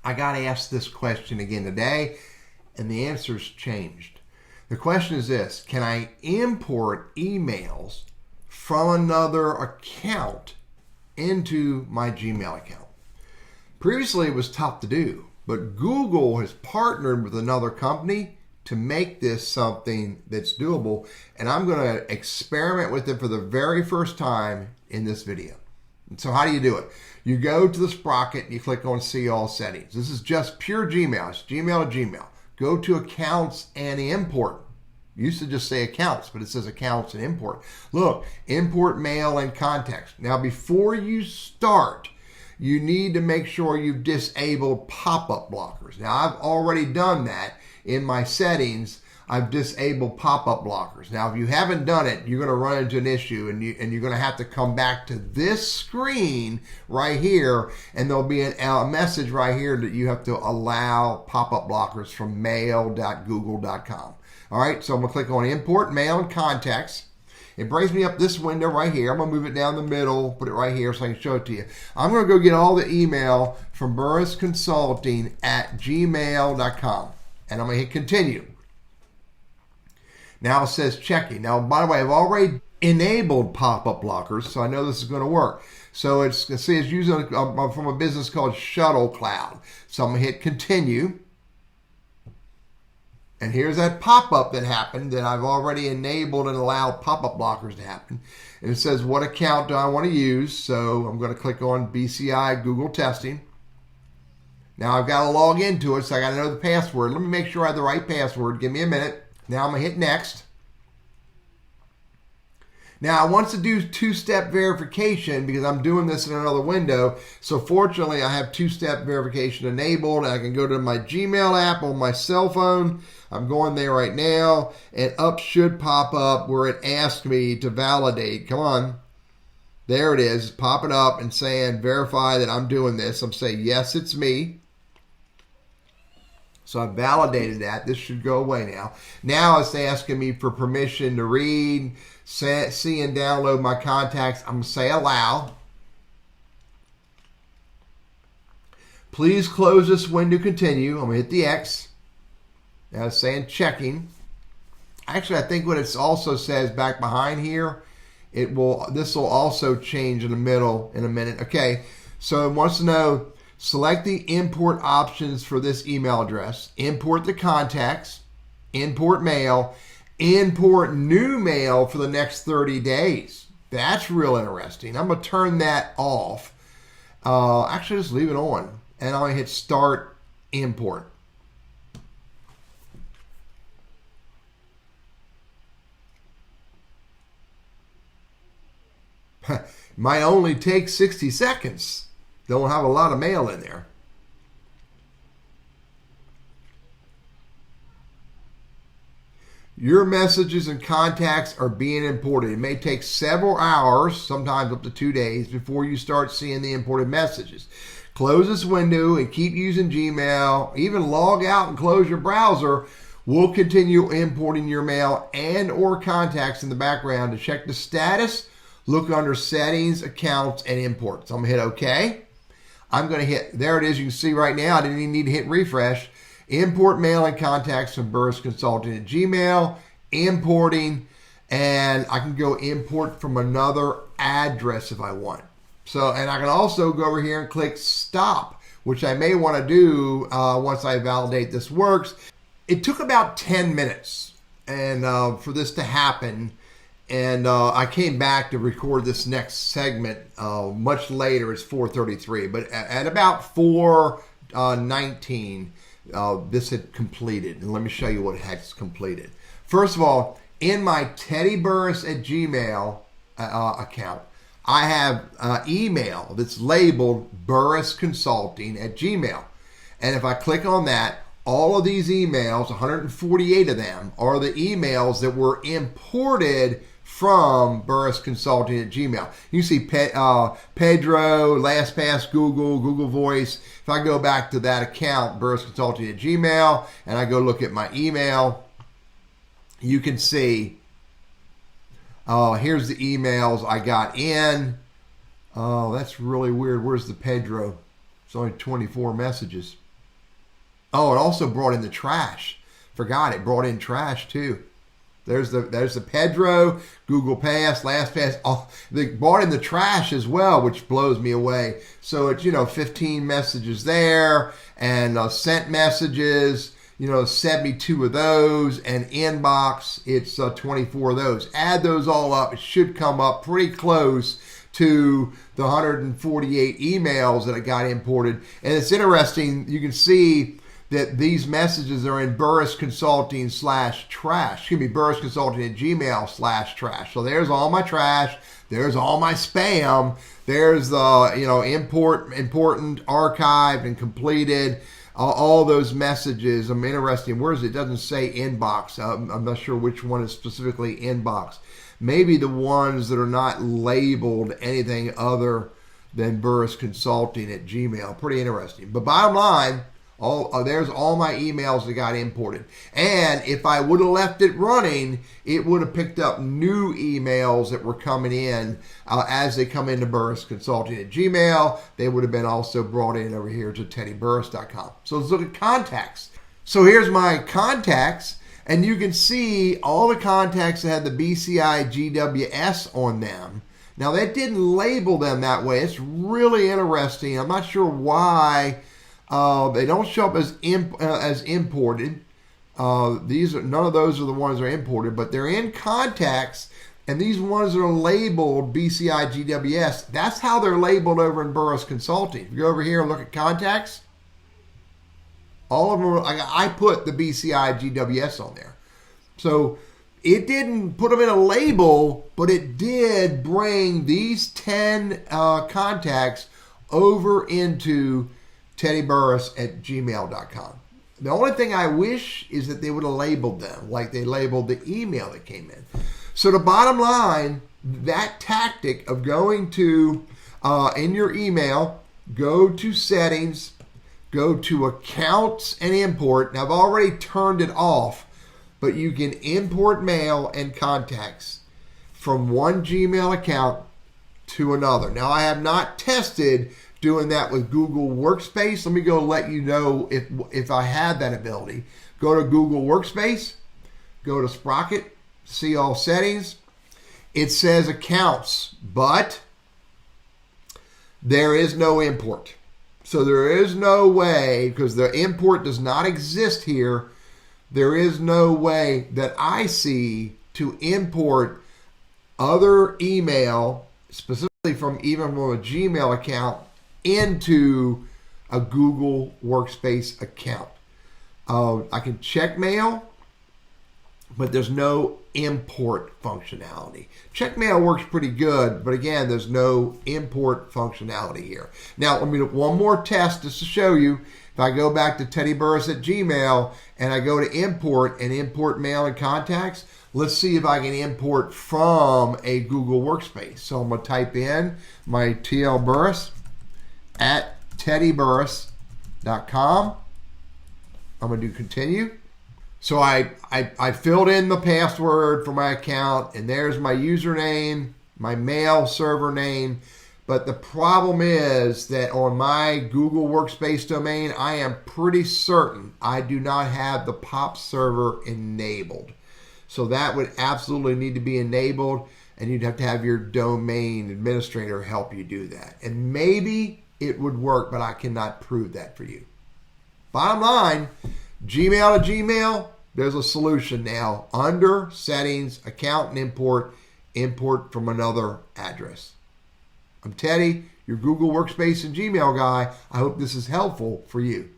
I got asked this question again today, and the answer's changed. The question is this: can I import emails from another account into my Gmail account? Previously, it was tough to do, but Google has partnered with another company to make this something that's doable, and I'm going to experiment with it for the very first time in this video. So how do you do it? You go to the sprocket and you click on See All Settings. This is just pure Gmail. It's Gmail to Gmail. Go to Accounts and Import. It used to just say Accounts, but it says Accounts and Import. Look, Import Mail and Contacts. Now, before you start, you need to make sure you've disabled pop-up blockers. Now, I've already done that in my settings. I've disabled pop-up blockers. Now, if you haven't done it, you're going to run into an issue, and you're going to have to come back to this screen right here, and there'll be a message right here that you have to allow pop-up blockers from mail.google.com. All right, so I'm going to click on Import Mail and Contacts. It brings me up this window right here. I'm going to move it down the middle, put it right here so I can show it to you. I'm going to go get all the email from burrisconsulting@gmail.com, and I'm going to hit Continue. Now it says checking. Now, by the way, I've already enabled pop-up blockers, so I know this is going to work. So it's using from a business called Shuttle Cloud. So I'm going to hit Continue. And here's that pop-up that happened that I've already enabled and allowed pop-up blockers to happen. And it says, what account do I want to use? So I'm going to click on BCI Google Testing. Now I've got to log into it, so I got to know the password. Let me make sure I have the right password. Give me a minute. Now I'm going to hit Next. Now I want to do two-step verification because I'm doing this in another window. So fortunately, I have two-step verification enabled. I can go to my Gmail app on my cell phone. I'm going there right now, and up should pop up where it asks me to validate. Come on. There it is, popping up and saying verify that I'm doing this. I'm saying yes, it's me. So I validated that. This should go away now. Now it's asking me for permission to read, see and download my contacts. I'm going to say allow. Please close this window, continue. I'm going to hit the X. Now it's saying checking. Actually, I think what it also says back behind here, this will also change in the middle in a minute. Okay, so it wants to know, select the import options for this email address. Import the contacts, import mail, import new mail for the next 30 days. That's real interesting. I'm going to turn that off. Actually, just leave it on. And I'm going to hit Start Import. Might only take 60 seconds. Don't have a lot of mail in there. Your messages and contacts are being imported. It may take several hours, sometimes up to 2 days, before you start seeing the imported messages. Close this window and keep using Gmail. Even log out and close your browser. We'll continue importing your mail and or contacts in the background. To check the status, look under Settings, Accounts, and Imports. I'm going to hit OK. I'm going to hit, there it is. You can see right now, I didn't even need to hit refresh. Import mail and contacts from Burris Consulting at Gmail. Importing, and I can go import from another address if I want. So, and I can also go over here and click Stop, which I may want to do once I validate this works. It took about 10 minutes and for this to happen. And I came back to record this next segment much later. It's 4:33, but at about 4:19, this had completed. And let me show you what it has completed. First of all, in my Teddy Burris at Gmail account, I have email that's labeled Burris Consulting at Gmail. And if I click on that, all of these emails, 148 of them, are the emails that were imported from Burris Consulting at Gmail. You see Pedro, LastPass, Google Voice. If I go back to that account, Burris Consulting at Gmail, and I go look at my email, you can see, here's the emails I got in. Oh, that's really weird. Where's the Pedro? It's only 24 messages. Oh, it also brought in the trash. Forgot it brought in trash too. There's the Pedro, Google Pass, LastPass. Oh, they brought in the trash as well, which blows me away. So it's 15 messages there, and sent messages, 72 of those, and inbox, it's 24 of those. Add those all up, it should come up pretty close to the 148 emails that I got imported. And it's interesting, you can see that these messages are in Burris Consulting /trash. Excuse me, Burris Consulting at Gmail /trash. So there's all my trash. There's all my spam. There's the important, archived, and completed. All those messages. I'm interested. Where is it? It doesn't say inbox. I'm not sure which one is specifically inbox. Maybe the ones that are not labeled anything other than Burris Consulting at Gmail. Pretty interesting. But bottom line, there's all my emails that got imported. And if I would have left it running, it would have picked up new emails that were coming in as they come into Burris Consulting at Gmail. They would have been also brought in over here to teddyburris.com. So let's look at contacts. So here's my contacts, and you can see all the contacts that had the BCI GWS on them. Now, that didn't label them that way. It's really interesting. I'm not sure why. They don't show up as imported. None of those are the ones that are imported, but they're in contacts, and these ones that are labeled BCI GWS, that's how they're labeled over in Burris Consulting. If you go over here and look at contacts, all of them, I put the BCI GWS on there. So it didn't put them in a label, but it did bring these 10 contacts over into teddyburris at gmail.com. The only thing I wish is that they would have labeled them like they labeled the email that came in. So the bottom line, that tactic of going to, in your email, go to settings, go to accounts and import. Now I've already turned it off, but you can import mail and contacts from one Gmail account to another. Now I have not tested doing that with Google Workspace. Let me go let you know if I have that ability. Go to Google Workspace, go to Sprocket, see all settings. It says accounts, but there is no import. So there is no way, because the import does not exist here, there is no way that I see to import other email, specifically from a Gmail account, into a Google Workspace account. I can check mail, but there's no import functionality. Check mail works pretty good, but again, there's no import functionality here. Now, let me do one more test just to show you. If I go back to teddyburris at Gmail and I go to import and import mail and contacts, let's see if I can import from a Google Workspace. So I'm going to type in my TL Burris at teddyburris.com. I'm going to do continue. So I filled in the password for my account, and there's my username, my mail server name. But the problem is that on my Google Workspace domain, I am pretty certain I do not have the POP server enabled. So that would absolutely need to be enabled, and you'd have to have your domain administrator help you do that. And maybe it would work, but I cannot prove that for you. Bottom line, Gmail to Gmail, there's a solution now. Under settings, account and import, import from another address. I'm Teddy, your Google Workspace and Gmail guy. I hope this is helpful for you.